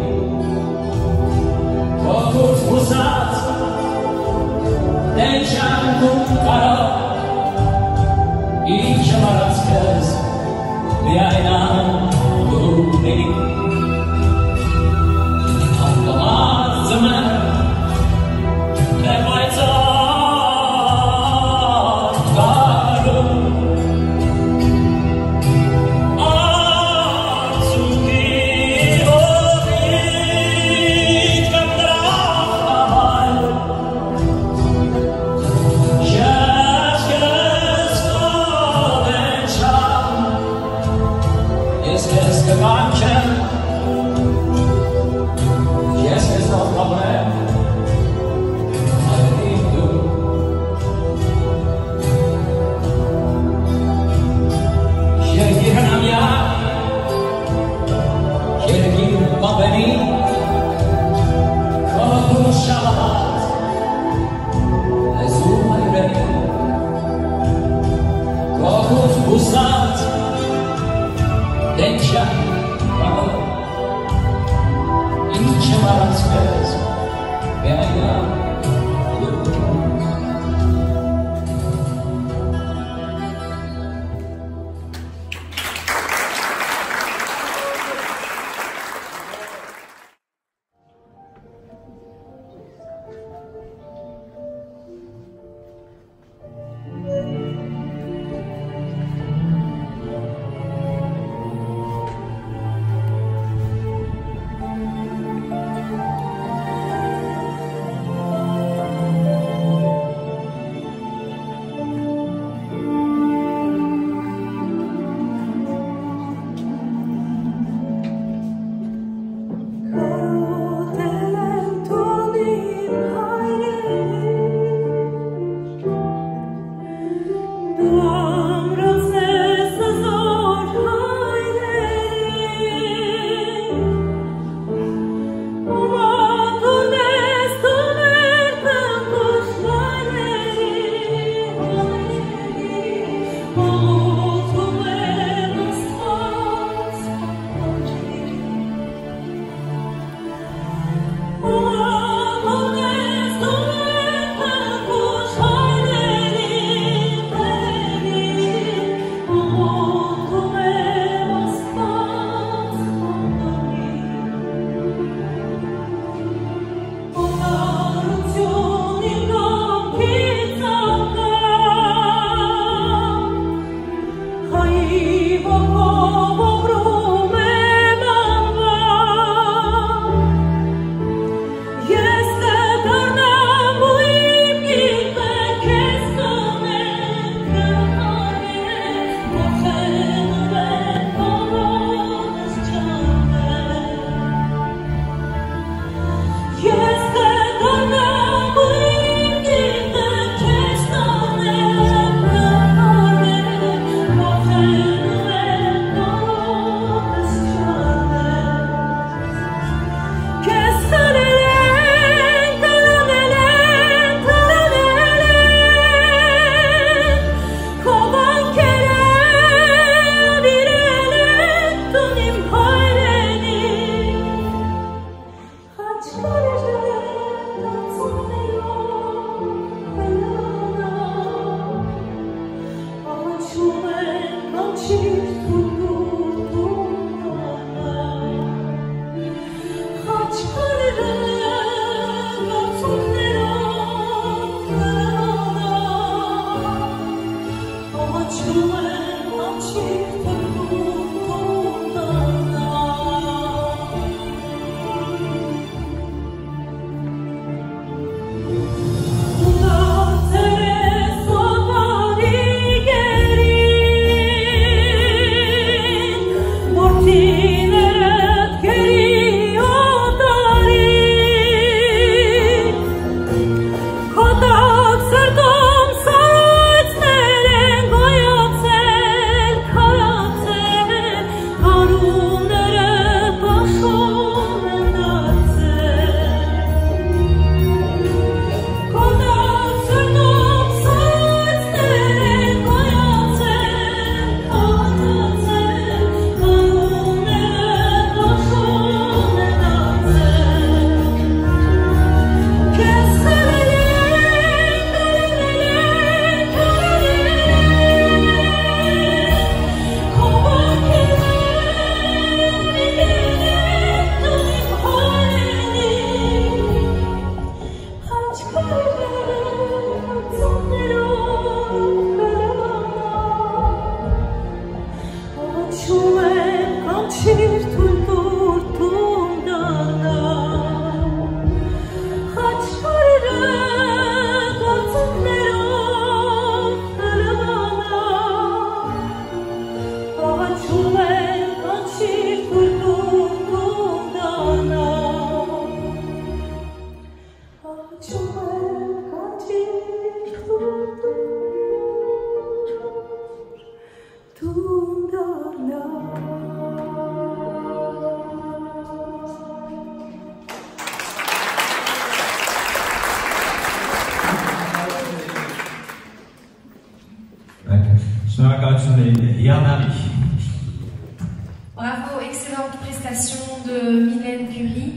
Bravo, excellente prestation de Mylène Curie.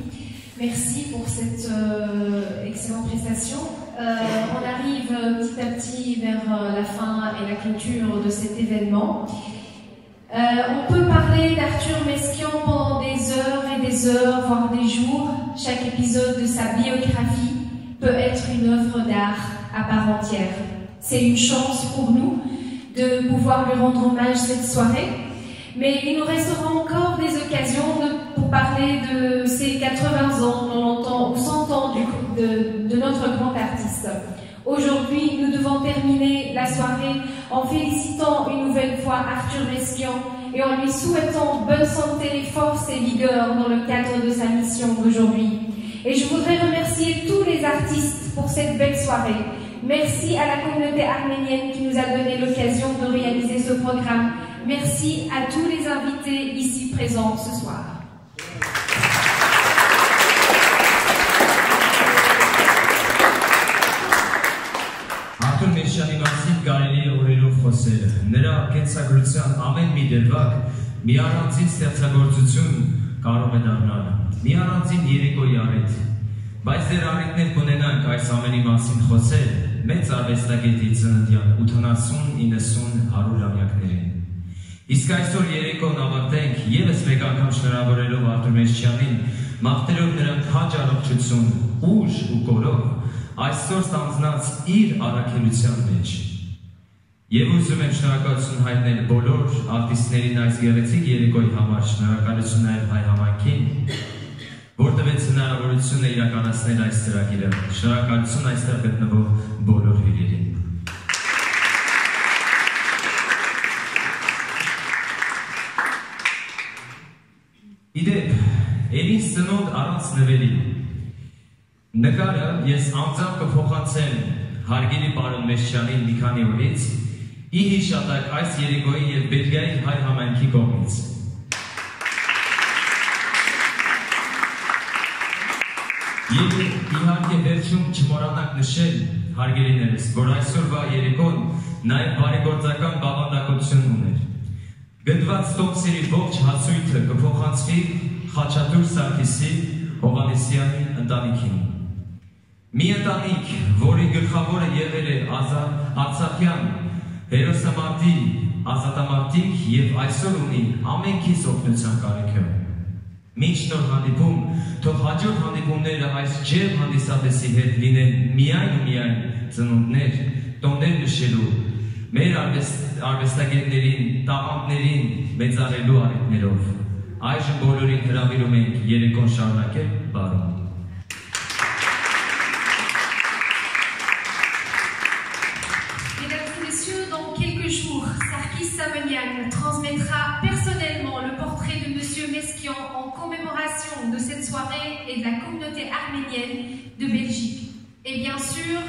Merci pour cette excellente prestation. On arrive petit à petit vers la fin et la clôture de cet événement. On peut parler d'Arthur Mesquian pendant des heures et des heures, voire des jours. Chaque épisode de sa biographie peut être une œuvre d'art à part entière. C'est une chance pour nous de pouvoir lui rendre hommage cette soirée. Mais il nous restera encore des occasions pour parler de ses 80 ans, 90 ans ou 100 ans de notre grand artiste. Aujourd'hui, nous devons terminer la soirée en félicitant une nouvelle fois Arthur Mesquian et en lui souhaitant bonne santé, force et vigueur dans le cadre de sa mission d'aujourd'hui. Et je voudrais remercier tous les artistes pour cette belle soirée. Merci à la communauté arménienne qui nous a donné l'occasion de réaliser ce programme. Merci à tous les invités ici présents ce soir. Arthur Mesquiani մասին կարելի է օրերով խոսել։ Նրա կենսագրության ամեն մի դրվագ մի առանձին ստեղծագործություն կարող է դառնալ, մի առանձին երեկոյի առիթ։ Բայց դեր առիթներ կունենանք այս ամենի մասին խոսել մեծ արվեստագետի ծննդյան 80-90-100-ամյակներին։ Իսկ այսօր երեկոն ավարտենք ևս մեկ անգամ շնորհավորելով Արթուր Մեսչյանին, մաղթելով նրան քաջ առողջություն, ուժ ու կորով այսօր ստանձնած իր առաքելության մեջ։ Եվ ուզում եմ շնորհակալություն հայտնել բոլոր արտիստներին այս գեղեցիկ երեկոյի համար, շնորհակալություն նաև հայ համայնքին, որ տվեց հնարավորությունը իրականացնել այս ծրագիրը, շնորհակալություն այստեղ գտնվող բոլոր հյուրերին։ Իդեպ, Էլիս ծնոնդ առանց նվերի։ Նկարը ես անձամբ կփոխանցեմ հարգելի պարոն Մեսչյանին մի քանի օրից ի հիշատակ այս երեկոյի և Բելգիայի հայ համայնքի կողմից։ Եվ իհարկե վերջում չմոռանանք նշել, հարգելիներս, որ այսօրվա երեկոն նաև բարեգործական բավանդակություն ուներ։ Գնված տոմսերի ողջ հասույթը կփոխանցվի Խաչատուր Սարգիսի Հովհաննեսյանի ընտանիքին։ Մի ընտանիք, որի գլխավորը եղել է արցախյան հերոսամարտի ազատամարտիկ և այսօր ունի ամենքիս օգնության կարիքը։ Մինչ նոր հանդիպում, թող հաջորդ հանդիպումները այս ջերմ հանդիսատեսի հետ լինեն միայն ու միայն ծնունդներ, տոներ նշելու, մեր արվեստագետներին, տաղանդներին մեծարելու առիթներով։ Այժմ բոլորին հրավիրում ենք երեկոն շարունակել բարում։ Mesdames et messieurs, dans quelques jours, Sarkis Samanian transmettra personnellement le portrait de Monsieur Mesquian en commémoration de cette soirée et de la communauté arménienne de Belgique. Et bien sûr,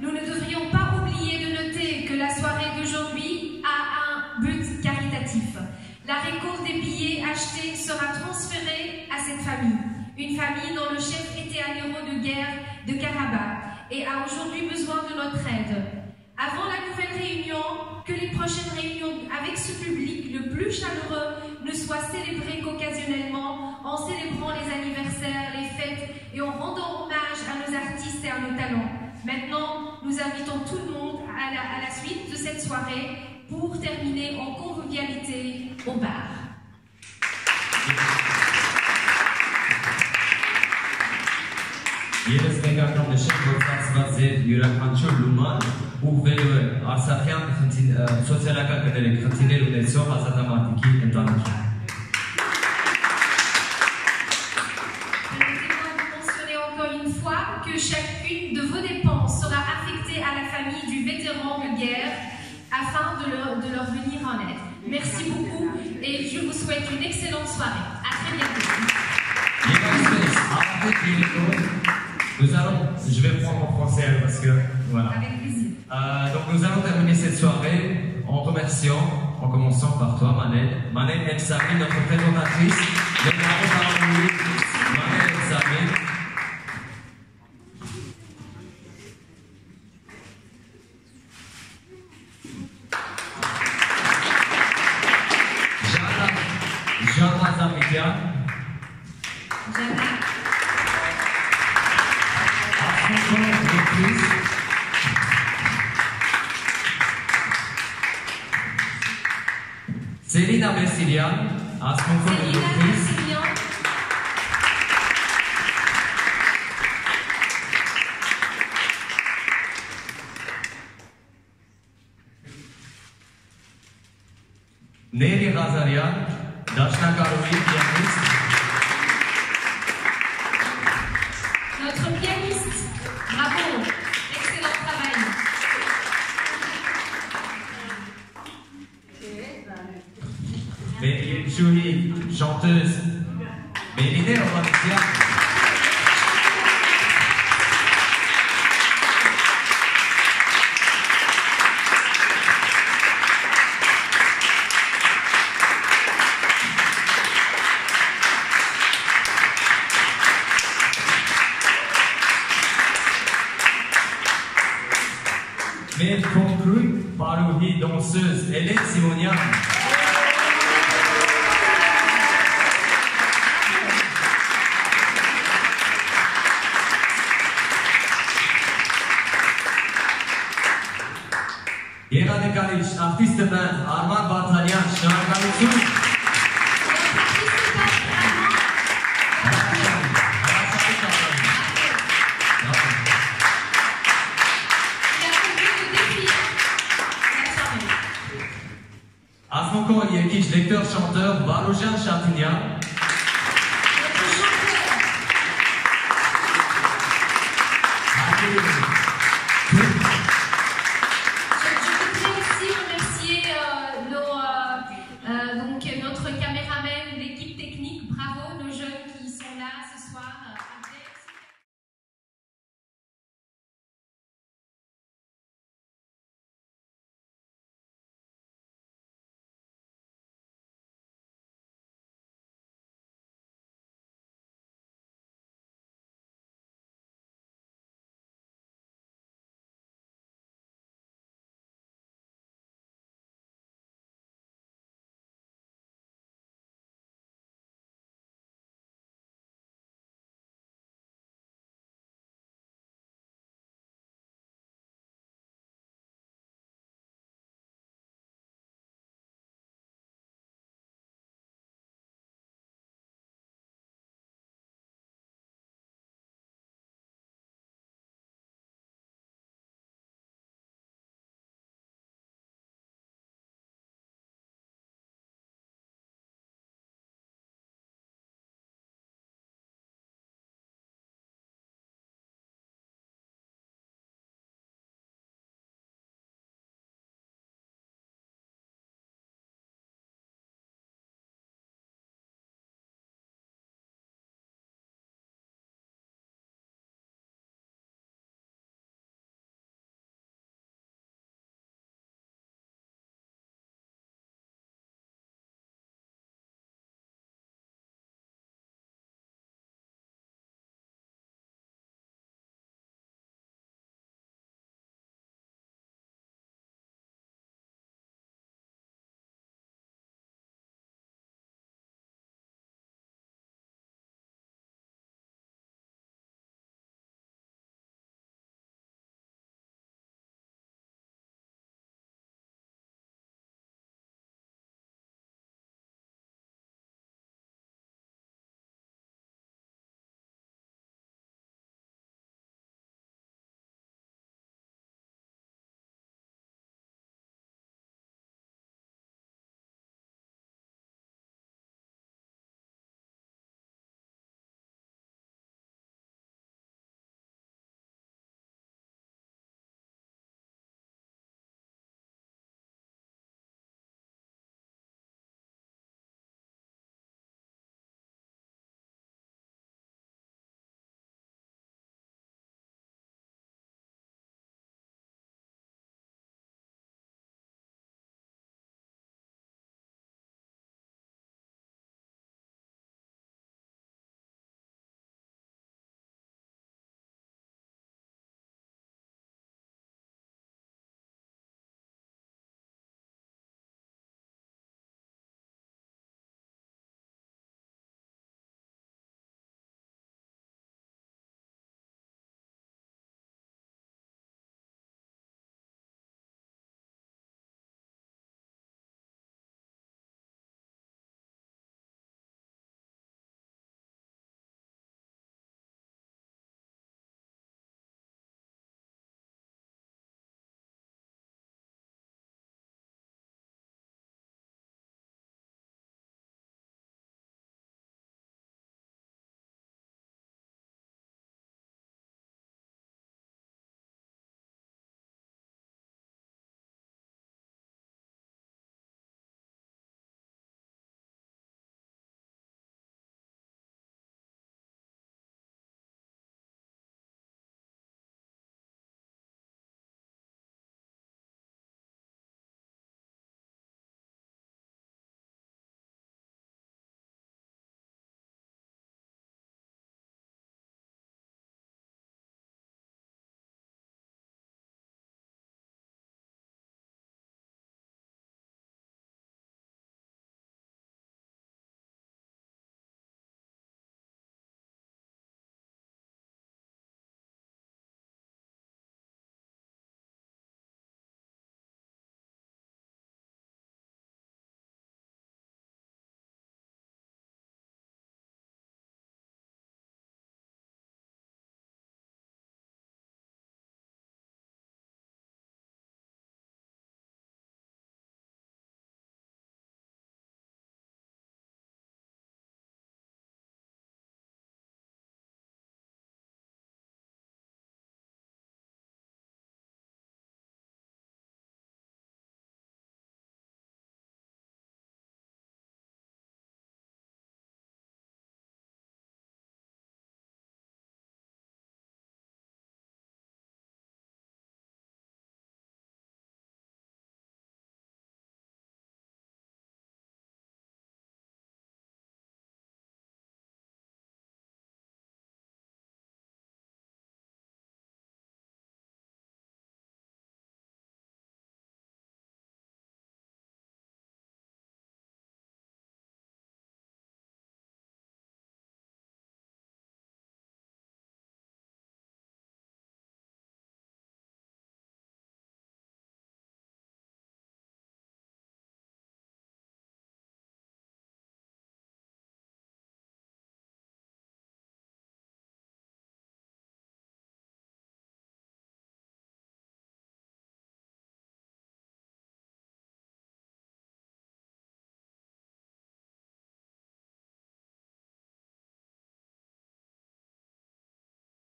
nous ne devrions pas oublier de noter que la soirée d'aujourd'hui a un but caritatif. La récolte des billets achetés sera transférée à cette famille. Une famille dont le chef était un héros de guerre de Karabakh et a aujourd'hui besoin de notre aide. Avant la nouvelle réunion, que les prochaines réunions avec ce public le plus chaleureux ne soient célébrées qu'occasionnellement, en célébrant les anniversaires, les fêtes et en rendant hommage à nos artistes et à nos talents. Maintenant, nous invitons tout le monde à la suite de cette soirée pour terminer en convivialité au bar. Եվս մեկ անգամ նշենք, որ ծածված էր յուրաքանչյուր լուման ուղղվելու է արցախյան սոցիալական խնդիրներ ունեցող ազատամարտիկի ընտանիքին։ Permettez-moi de mentionner encore une fois que chacune de vos dépenses sera affectée à la famille du vétéran de guerre afin de leur venir en aide. Merci beaucoup et je vous souhaite une excellente soirée. À très bientôt. Je vais prendre en français parce que voilà. Avec plaisir. Donc nous allons terminer cette soirée en remerciant, en commençant par toi, Manel. Manel El-Sami, notre présentatrice. Manel El-Sami. Jana Zamikian. Célina Bessilian, à son compte de reprise. Nelly Razarian, Dashna Karoui, pianiste. Notre pianiste, bravo, excellent travail. Méline Chouhi, chanteuse. Méline Romancia. Mel Concru, Parouhi, danseuse. Hélène Simonian. Երադեկալիչ, արտիստ բան, Արման Վարդանյան, շնորհակալություն։ Ասմոկո երկիչ լեկտոր chanteur Վարուժան Շատինյան։ Notre caméraman, l'équipe technique, bravo, nos jeunes qui sont là.